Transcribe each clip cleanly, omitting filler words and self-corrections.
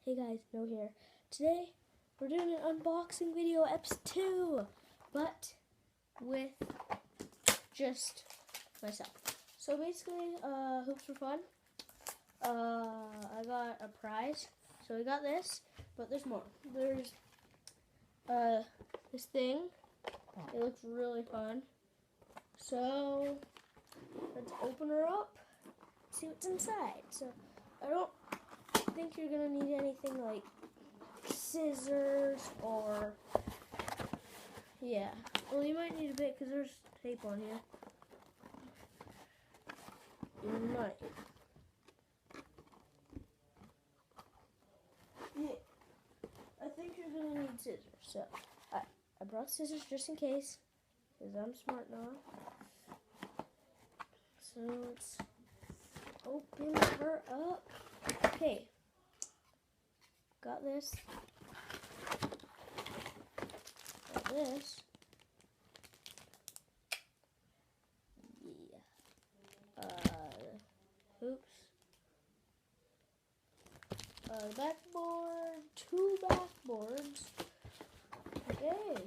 Hey guys, No here. Today we're doing an unboxing video, ep2, but with just myself. So basically, hoops were fun. I got a prize. So we got this, but there's more. There's this thing. It looks really fun. So let's open her up, see what's inside. So I don't think you're gonna need anything like scissors or well, you might need a bit because there's tape on here. You might. Yeah, I think you're gonna need scissors. So I brought scissors just in case because I'm smart now. So let's open her up. Okay. Got this. Got this. Yeah. Hoops. Backboard. 2 backboards. Okay.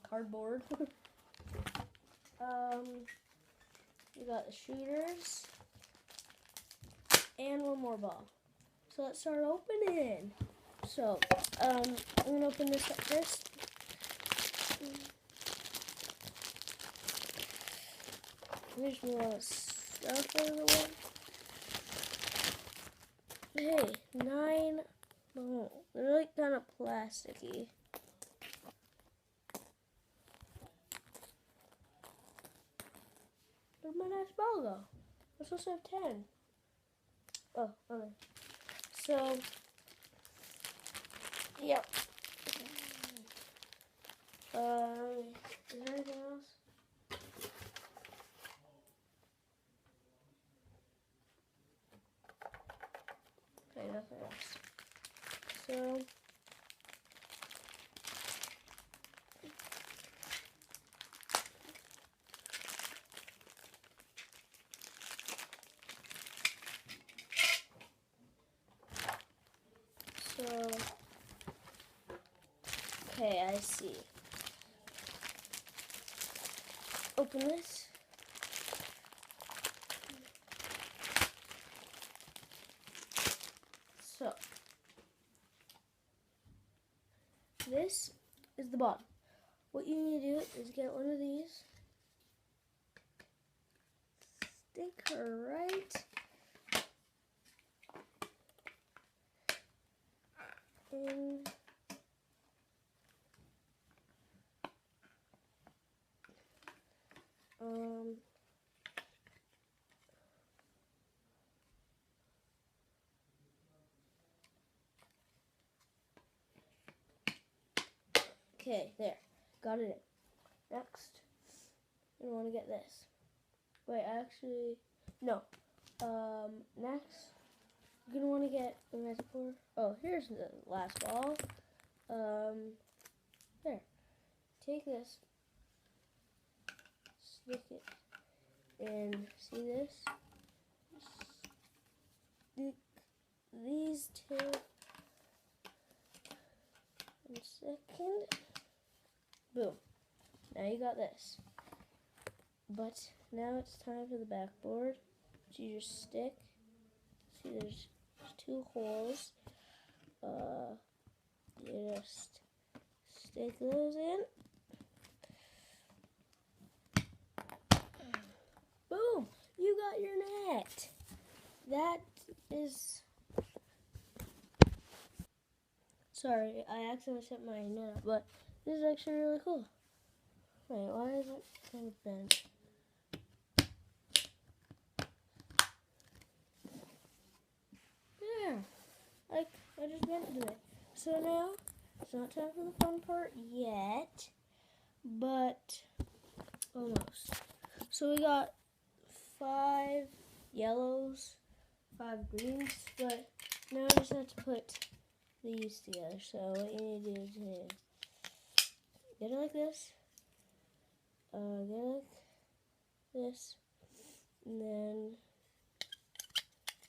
Cardboard. We got the shooters and one more ball. So let's start opening. So I'm gonna open this up first. There's more stuff in the way. Hey, 9. Oh, they're like kind of plasticky. Where'd my nice ball go? I'm supposed to have 10. Oh, okay. So, yep. Is there anything else? Okay, nothing else. So, okay, I see. Open this. So, this is the bottom. What you need to do is get one of these. Stick her right in. Okay, there. Got it in. Next, you want to get this. Wait, actually, no. Next, you're going to want to get the reservoir. Oh, here's the last ball. There. Take this. Stick it in. See this? Stick these two. 1 second. Boom. Now you got this. But now it's time for the backboard, which you just stick. See, there's 2 holes. You just stick those in. Boom! You got your net. That is... Sorry, I accidentally set my net up, but this is actually really cool. Wait, why is it kind of bent? Yeah, I just bent it. So now, it's not time for the fun part yet, but almost. So we got 5 yellows, 5 greens, but now I just have to put these together. So what you need to do is get it like this, get it like this, And then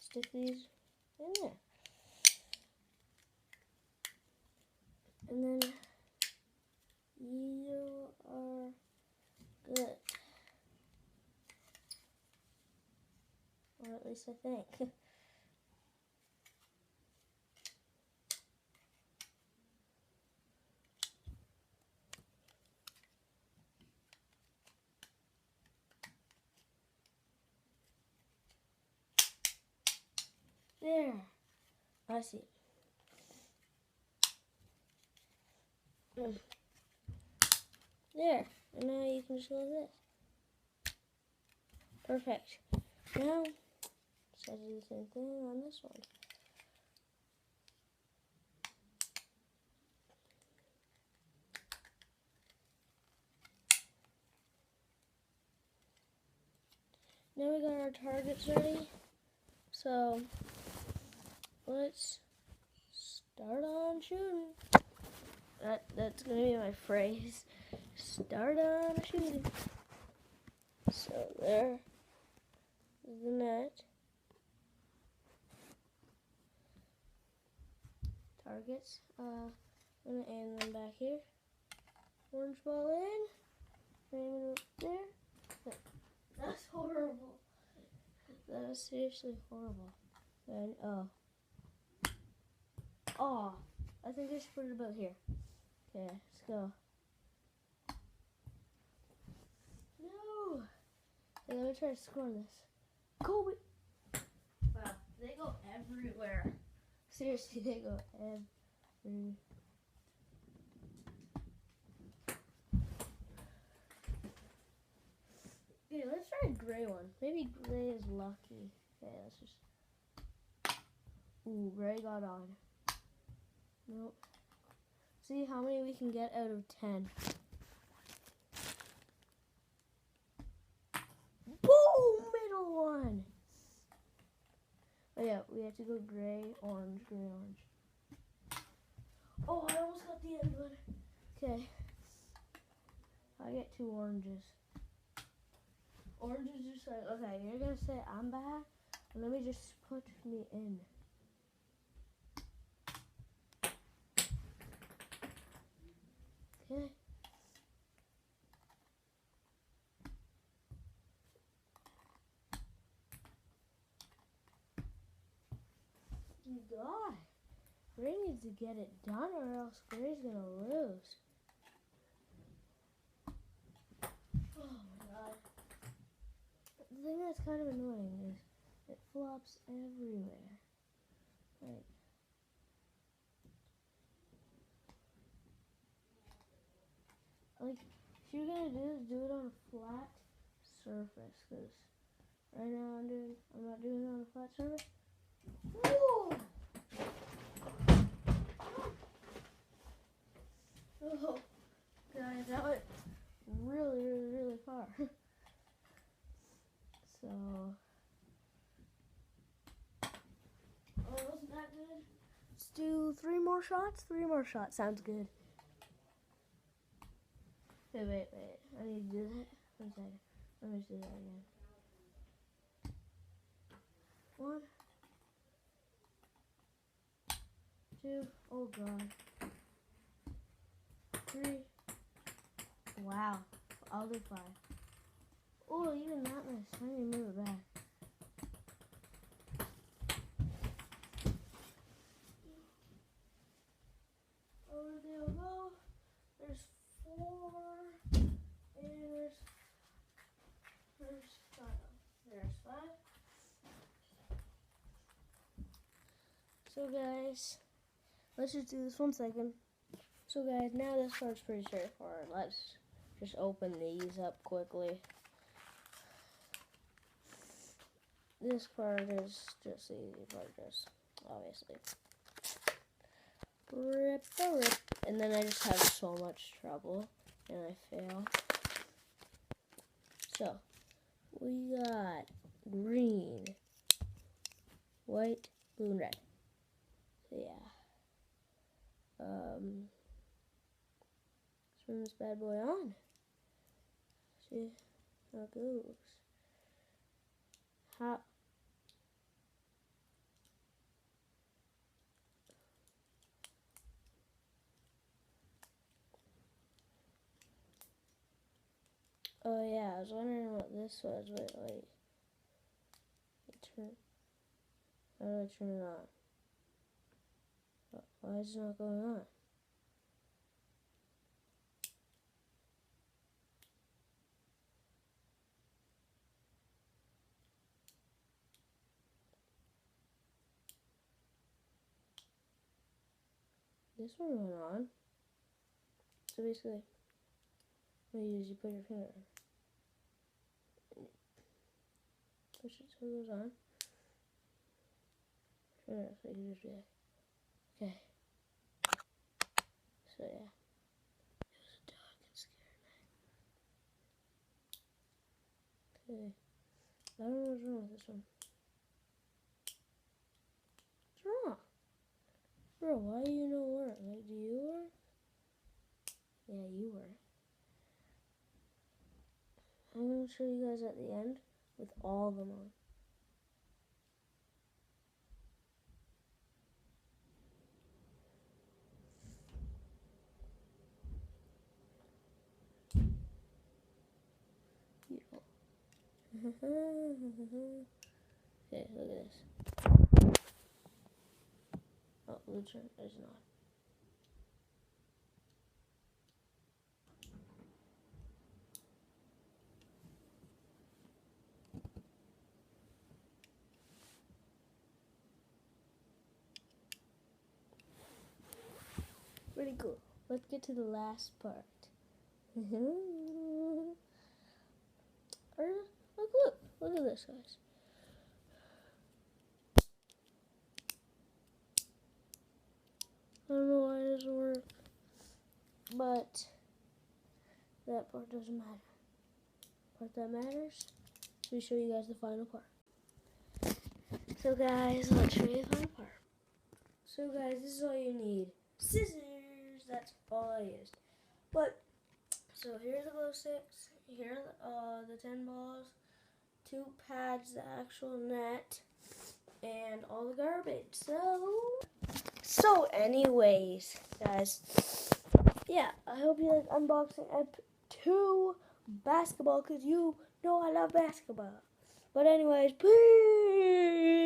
stick these in there. And then you are good. Or at least I think. There. I see. There. And now you can just go like this. Perfect. Now, let's do the same thing on this one. Now we got our targets ready. So, let's start on shooting. That's going to be my phrase. Start on shooting. So, there is the net. Targets. I'm going to aim them back here. Orange ball in. Aim it up there. That's horrible. That was seriously horrible. And, oh, I think I should put it about here. Okay, let's go. No! Okay, let me try to score this. Kobe! Wow, they go everywhere. Seriously, they go everywhere. Okay, let's try a gray one. Maybe gray is lucky. Okay, let's just... Ooh, gray got on. Nope. See how many we can get out of 10. Boom! Middle one! Oh yeah, we have to go gray, orange, gray, orange. Oh, I almost got the end one. Okay. I get 2 oranges. Orange is just like, okay, you're going to say I'm back, and let me just put me in. Okay. God, Gray needs to get it done or else Gray's going to lose. Oh my God. The thing that's kind of annoying is it flops everywhere. Like, if you're going to do it on a flat surface, because right now I'm not doing it on a flat surface. Whoa! Oh, guys, that went really, really, really far. So, wasn't that good? Let's do 3 more shots. 3 more shots sounds good. Wait. I need to do that. 1 second. Let me just do that again. 1, 2. Oh God. 3. Wow. I'll do 5. Oh, even that missed. I need to move it back. Oh, there we go. There's 4. And there's 5. There's 5. So guys, let's just do this 1 second. So guys, now this part's pretty straightforward. Let's just open these up quickly. This part is just the easy part, just obviously. Rip. And then I just have so much trouble and I fail. So, we got green, white, blue, and red. So yeah. Let's turn this bad boy on. See how it goes. How? Oh yeah, I was wondering what this was. Wait. How do I turn it on? Why is it not going on? This one went on. So basically, what you do is you put your finger on. Push it so it goes on. Finger, so you just be like, okay. So yeah. There's a dog and scared me. Okay. I don't know what's wrong with this one. What's wrong? Bro, why do you not work? Like, do you work? Yeah, you work. I'm going to show you guys at the end with all of them on. Okay, look at this. Oh, Lucha is not. Pretty cool. Let's get to the last part. Look at this, guys. I don't know why it doesn't work, but that part doesn't matter. The part that matters is we show you guys the final part. So guys, let's show you the final part. So guys, this is all you need. Scissors, that's all I used. But, so here's the glow sticks, here are the 10 balls, 2 pads, the actual net, and all the garbage. So anyways, guys, yeah, I hope you like unboxing ep2 basketball, because you know I love basketball. But anyways, peace!